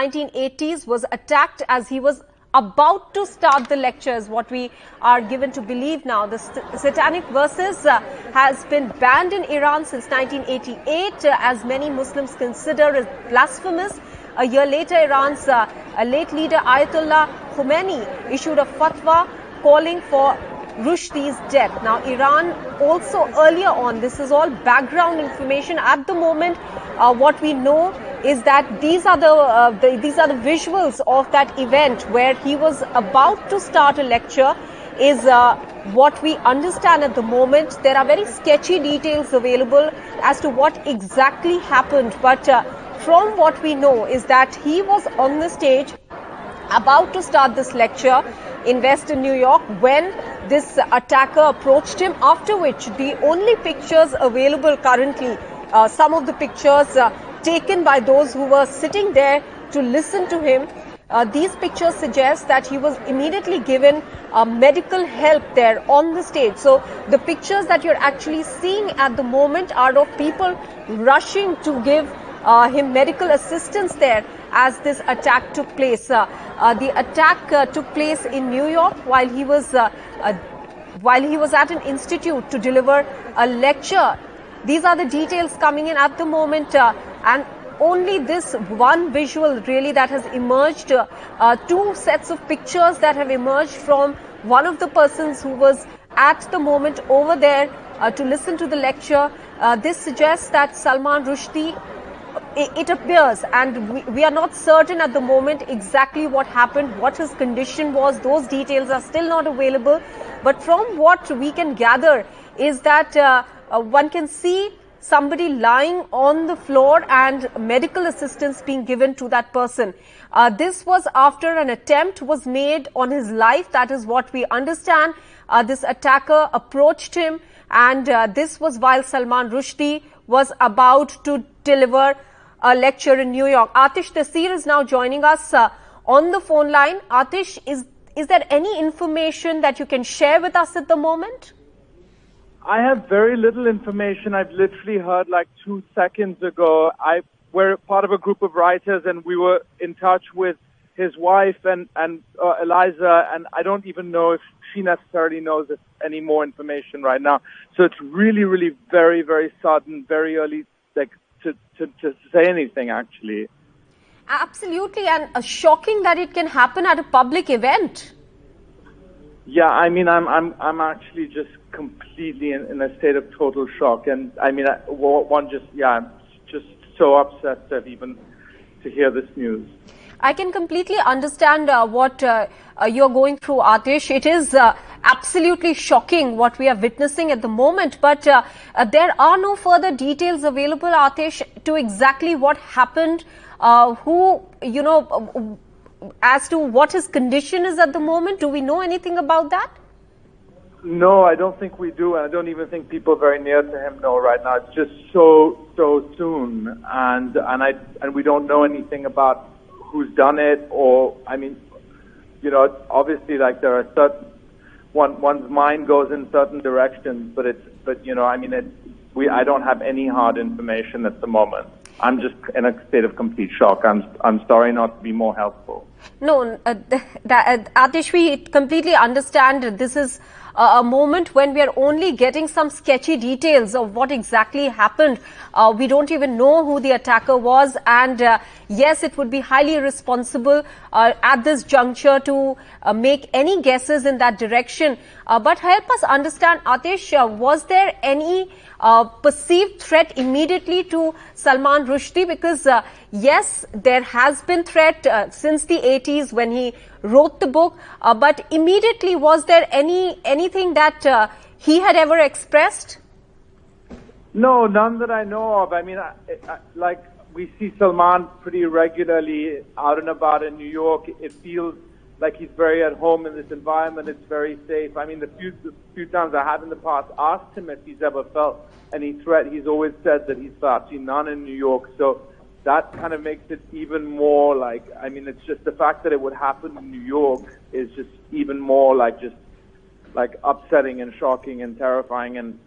1980s was attacked as he was about to start the lectures, what we are given to believe now. The satanic verses has been banned in Iran since 1988, as many Muslims consider it blasphemous. A year later, Iran's late leader Ayatollah Khomeini issued a fatwa calling for Rushdie's death. Now, Iran also earlier on, this is all background information at the moment. What we know is that these are the visuals of that event where he was about to start a lecture. Is what we understand at the moment. There are very sketchy details available as to what exactly happened, but from what we know is that he was on the stage about to start this lecture in Western New York when this attacker approached him, after which the only pictures available currently, some of the pictures taken by those who were sitting there to listen to him, these pictures suggest that he was immediately given medical help there on the stage. So the pictures that you're actually seeing at the moment are of people rushing to give him medical assistance there as this attack took place. The attack took place in New York while he was at an institute to deliver a lecture. These are the details coming in at the moment, and only this one visual really that has emerged, two sets of pictures that have emerged from one of the persons who was at the moment over there to listen to the lecture. This suggests that Salman Rushdie, it appears, and we are not certain at the moment exactly what happened, what his condition was. Those details are still not available. But from what we can gather is that one can see somebody lying on the floor and medical assistance being given to that person. This was after an attempt was made on his life. That is what we understand. This attacker approached him, and this was while Salman Rushdie was about to deliver a lecture in New York. Atish Tasir is now joining us on the phone line. Atish, is there any information that you can share with us at the moment? I have very little information. I've literally heard like 2 seconds ago. We're part of a group of writers, and we were in touch with his wife and Eliza, and I don't even know if she necessarily knows any more information right now. So it's really, really very, very sudden, very early, like to say anything actually. Absolutely, and shocking that it can happen at a public event. Yeah, I mean, I'm actually just completely in a state of total shock, and I mean, I'm just so upset to hear this news. I can completely understand what you're going through, Atish. It is absolutely shocking what we are witnessing at the moment, but there are no further details available, Atish, to exactly what happened, as to what his condition is at the moment. Do we know anything about that? No, I don't think we do, and I don't even think people very near to him know right now. It's just so soon, and we don't know anything about who's done it, or I mean, obviously, like there are certain one's mind goes in certain directions, but I don't have any hard information at the moment. I'm just in a state of complete shock. I'm sorry not to be more helpful. No, Atish, we completely understand. This is a moment when we are only getting some sketchy details of what exactly happened. We don't even know who the attacker was, and yes, it would be highly irresponsible at this juncture to make any guesses in that direction. But help us understand, Atish, was there any perceived threat immediately to Salman Rushdie? Because yes, there has been threat since the 80s when he wrote the book, but immediately was there anything that he had ever expressed? No, none that I know of. I mean, like we see Salman pretty regularly out and about in New York. It feels like he's very at home in this environment. It's very safe. I mean, the few times I have in the past asked him if he's ever felt any threat, he's always said that he's felt none in New York. So that kind of makes it even more like, I mean, it's just the fact that it would happen in New York is just even more like upsetting and shocking and terrifying and